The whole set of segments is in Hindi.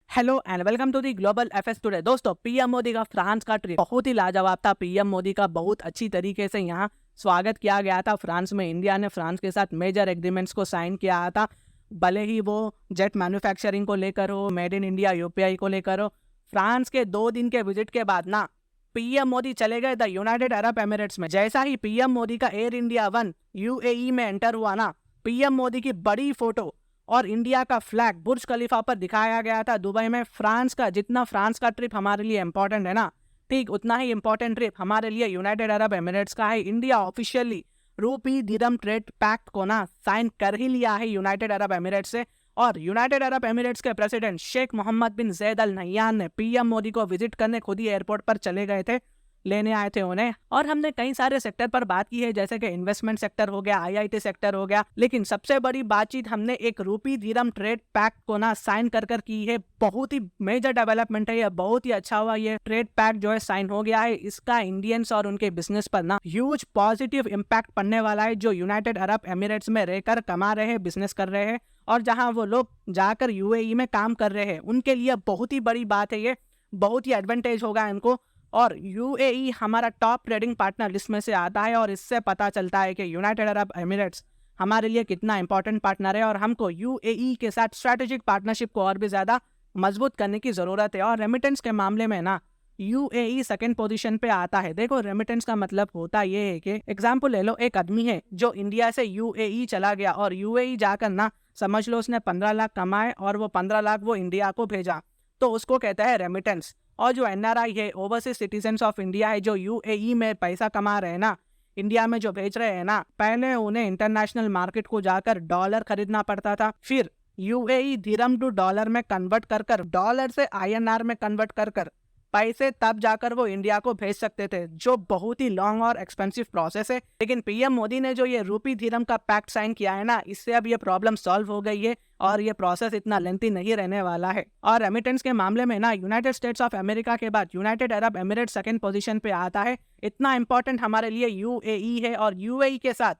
Hello and welcome to the global FS today. दोस्तों, पीएम मोदी का फ्रांस का ट्रिप बहुत ही लाजवाब था। पीएम मोदी का बहुत अच्छी तरीके से यहाँ स्वागत किया गया था फ्रांस में। इंडिया ने फ्रांस के साथ मेजर एग्रीमेंट्स को साइन किया था, भले ही वो जेट मैन्युफैक्चरिंग को लेकर हो, मेड इन इंडिया यूपीआई को लेकर हो। फ्रांस के 2 दिन के विजिट के बाद ना पीएम मोदी चले गए द यूनाइटेड अरब एमिरेट्स में। जैसा ही पीएम मोदी का एयर इंडिया 1 यूएई में एंटर हुआ ना, पीएम मोदी की बड़ी फोटो और इंडिया का फ्लैग बुर्ज खलीफा पर दिखाया गया था दुबई में। फ्रांस का जितना फ्रांस का ट्रिप हमारे लिए इंपॉर्टेंट है ना, ठीक उतना ही इंपॉर्टेंट ट्रिप हमारे लिए यूनाइटेड अरब एमिरेट्स का है। इंडिया ऑफिशियली रूपी दिरहम ट्रेड पैक्ट को ना साइन कर ही लिया है यूनाइटेड अरब एमिरेट्स से। और यूनाइटेड अरब एमिरेट्स के प्रेसिडेंट शेख मोहम्मद बिन जैद अल नह्यान ने पीएम मोदी को विजिट करने खुद ही एयरपोर्ट पर चले गए थे, लेने आए थे उन्हें। और हमने कई सारे सेक्टर पर बात की है, जैसे कि इन्वेस्टमेंट सेक्टर हो गया, आईआईटी सेक्टर हो गया, लेकिन सबसे बड़ी बातचीत हमने एक रूपी दिरहम ट्रेड पैक्ट को ना साइन कर की है। बहुत ही मेजर डेवलपमेंट है ये, बहुत ही अच्छा हुआ ये ट्रेड पैक्ट जो है साइन हो गया है। इसका इंडियंस और उनके बिजनेस पर ना ह्यूज पॉजिटिव इम्पैक्ट पड़ने वाला है, जो यूनाइटेड अरब एमिरेट्स में रहकर कमा रहे हैं, बिजनेस कर रहे हैं, और जहां वो लोग जाकर यूएई में काम कर रहे हैं, उनके लिए बहुत ही बड़ी बात है ये। बहुत ही एडवांटेज होगा इनको। और यूएई हमारा टॉप ट्रेडिंग पार्टनर लिस्ट में से आता है, और इससे पता चलता है कि यूनाइटेड अरब एमिरेट्स हमारे लिए कितना इंपॉर्टेंट पार्टनर है, और हमको यूएई के साथ स्ट्रैटेजिक पार्टनरशिप को और भी ज्यादा मजबूत करने की जरूरत है। और रेमिटेंस के मामले में ना यूएई सेकंड पोजीशन पे आता है। देखो, रेमिटेंस का मतलब होता ये है कि एग्जाम्पल ले लो, एक आदमी है जो इंडिया से यूएई चला गया, और यूएई जाकर ना समझ लो उसने 15 लाख कमाए, और वो 15 लाख वो इंडिया को भेजा, तो उसको कहता है रेमिटेंस। और जो एनआरआई है, ओवरसीज सिटीजन्स ऑफ इंडिया है, जो यूएई में पैसा कमा रहे हैं ना, इंडिया में जो भेज रहे हैं ना, पहले उन्हें इंटरनेशनल मार्केट को जाकर डॉलर खरीदना पड़ता था, फिर यूएई दिरहम टू डॉलर में कन्वर्ट कर डॉलर से आईएनआर में कन्वर्ट कर पैसे तब जाकर वो इंडिया को भेज सकते थे, जो बहुत ही लॉन्ग और एक्सपेंसिव प्रोसेस है। लेकिन पीएम मोदी ने जो ये रूपी दिरहम का पैक्ट साइन किया है ना, इससे अब ये प्रॉब्लम सॉल्व हो गई है, और ये प्रोसेस इतना लेंथी नहीं रहने वाला है। और रेमिटेंस के मामले में ना यूनाइटेड स्टेट्स ऑफ अमेरिका के बाद United Arab Emirates second position पे आता है। इतना इंपॉर्टेंट हमारे लिए यूएई है, और यूएई के साथ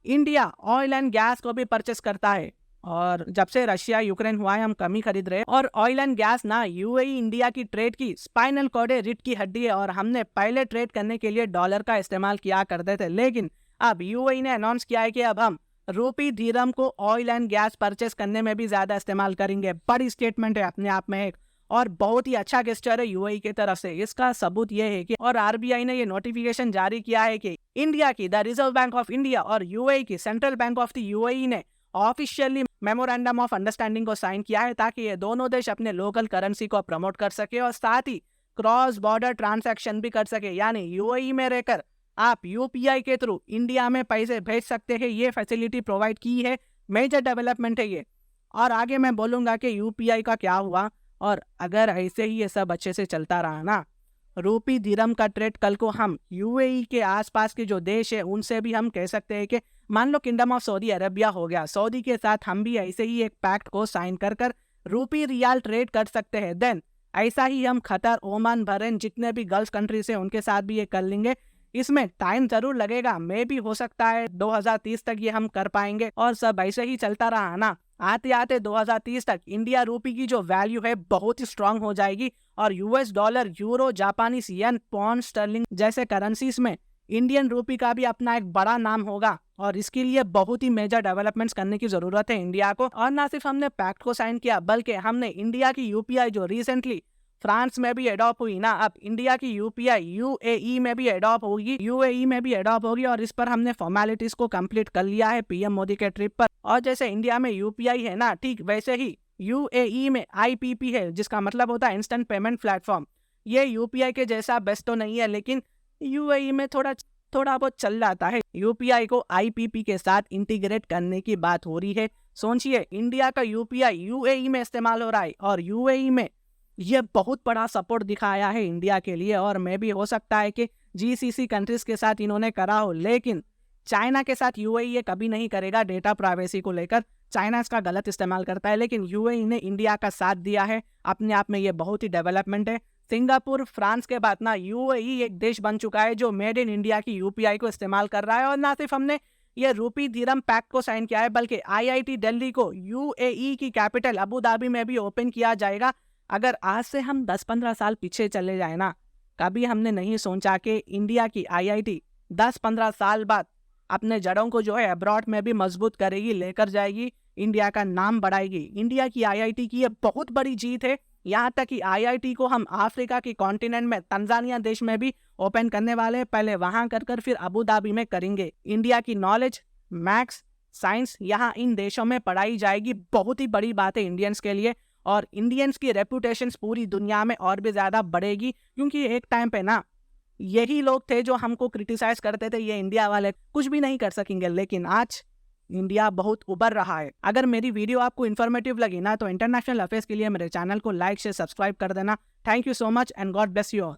इंडिया ऑयल एंड गैस को भी परचेस करता है। और जब से रशिया यूक्रेन हुआ है, हम कम ही खरीद रहे हैं। और ऑयल एंड गैस ना यूएई इंडिया की ट्रेड की स्पाइनल कॉर्ड है, रीढ़ की हड्डी है, और हमने पहले ट्रेड करने के लिए डॉलर का इस्तेमाल किया करते थे, लेकिन अब यूएई ने अनाउंस किया है कि अब हम रूपी दिरहम को ऑयल एंड गैस परचेस करने में भी ज्यादा इस्तेमाल करेंगे। बड़ी स्टेटमेंट है अपने आप में एक, और बहुत ही अच्छा गेस्चर है यूएई की तरफ से। इसका सबूत यह है कि और आरबीआई ने ये नोटिफिकेशन जारी किया है कि इंडिया की the reserve bank of India और यूएई की central bank of the UAE ने ऑफिशियली मेमोरेंडम ऑफ अंडरस्टैंडिंग को साइन किया है, ताकि ये दोनों देश अपने लोकल करेंसी को प्रमोट कर सके और साथ ही क्रॉस बॉर्डर ट्रांसैक्शन भी कर सके। यानी यूएई में रहकर आप यूपीआई के थ्रू इंडिया में पैसे भेज सकते हैं, ये फैसिलिटी प्रोवाइड की है। मेजर डेवलपमेंट है ये। और आगे मैं बोलूंगा कि यूपीआई का क्या हुआ, और अगर ऐसे ही ये सब अच्छे से चलता रहा ना, रूपी दिरहम का ट्रेड कल को हम यूएई के आसपास के जो देश है उनसे भी हम कह सकते हैं कि मान लो किंगडम ऑफ सऊदी अरेबिया हो गया, सऊदी के साथ हम भी ऐसे ही एक पैक्ट को साइन कर रूपी रियाल ट्रेड कर सकते हैं। देन ऐसा ही हम कतर, ओमान, बहरीन, जितने भी गल्फ कंट्रीज हैं उनके साथ भी ये कर लेंगे। इसमें टाइम जरूर लगेगा, मे भी हो सकता है 2030 तक ये हम कर पाएंगे। और सब ऐसे ही चलता रहा ना, आते आते 2030 तक इंडिया रूपी की जो वैल्यू है बहुत ही स्ट्रांग हो जाएगी, और US dollar, euro, Japanese yen, pound sterling जैसे करेंसीज में इंडियन रूपी का भी अपना एक बड़ा नाम होगा। और इसके लिए बहुत ही मेजर डेवलपमेंट्स करने की जरूरत है इंडिया को। और ना सिर्फ हमने पैक्ट को साइन किया, बल्कि हमने इंडिया की यूपीआई जो रिसेंटली फ्रांस में भी एडॉप्ट हुई ना, अब इंडिया की यूपीआई यूएई में भी एडॉप्ट होगी, और इस पर हमने फॉर्मेलिटीज को कंप्लीट कर लिया है पीएम मोदी के ट्रिप पर। और जैसे इंडिया में यूपीआई है ना, ठीक वैसे ही यूएई में आईपीपी है, जिसका मतलब होता है इंस्टेंट पेमेंट प्लेटफॉर्म। ये यूपीआई के जैसा बेस्ट तो नहीं है, लेकिन यूएई में थोड़ा बहुत चल जाता है। यूपीआई को आईपीपी के साथ इंटीग्रेट करने की बात हो रही है। सोचिए, इंडिया का यूपीआई यूएई में इस्तेमाल हो रहा है, और यूएई में ये बहुत बड़ा सपोर्ट दिखाया है इंडिया के लिए। और मैं भी हो सकता है कि जीसीसी कंट्रीज के साथ इन्होंने करा हो, लेकिन चाइना के साथ यूएई ये कभी नहीं करेगा। डेटा प्राइवेसी को लेकर चाइना इसका गलत इस्तेमाल करता है, लेकिन यूएई ने इंडिया का साथ दिया है। अपने आप में ये बहुत ही डेवलपमेंट है। सिंगापुर, फ्रांस के बाद ना यूएई एक देश बन चुका है जो मेड इन इंडिया की यूपीआई को इस्तेमाल कर रहा है। और ना सिर्फ हमने ये रूपी दिरहम पैक्ट को साइन किया है, बल्कि आईआईटी दिल्ली को यूएई की कैपिटल अबू धाबी में भी ओपन किया जाएगा, अगर आज से हम 10-15 साल पीछे चले जाए ना, कभी हमने नहीं सोचा कि इंडिया की आईआईटी 10-15 साल बाद अपने जड़ों को जो है अब्रॉड में भी मजबूत करेगी, लेकर जाएगी, इंडिया का नाम बढ़ाएगी। इंडिया की आईआईटी की ये बहुत बड़ी जीत है। यहाँ तक कि आईआईटी को हम अफ्रीका के कॉन्टिनेंट में तंजानिया देश में भी ओपन करने वाले हैं। पहले वहां कर फिर अबू धाबी में करेंगे। इंडिया की नॉलेज, मैथ्स, साइंस यहाँ इन देशों में पढ़ाई जाएगी। बहुत ही बड़ी बात है इंडियंस के लिए, और इंडियंस की रेपुटेशन पूरी दुनिया में और भी ज्यादा बढ़ेगी। क्योंकि एक टाइम पे ना यही लोग थे जो हमको क्रिटिसाइज करते थे, ये इंडिया वाले कुछ भी नहीं कर सकेंगे, लेकिन आज इंडिया बहुत उभर रहा है। अगर मेरी वीडियो आपको इन्फॉर्मेटिव लगी ना, तो इंटरनेशनल अफेयर्स के लिए मेरे चैनल को लाइक शेयर सब्सक्राइब कर देना। Thank you so much and God bless you all.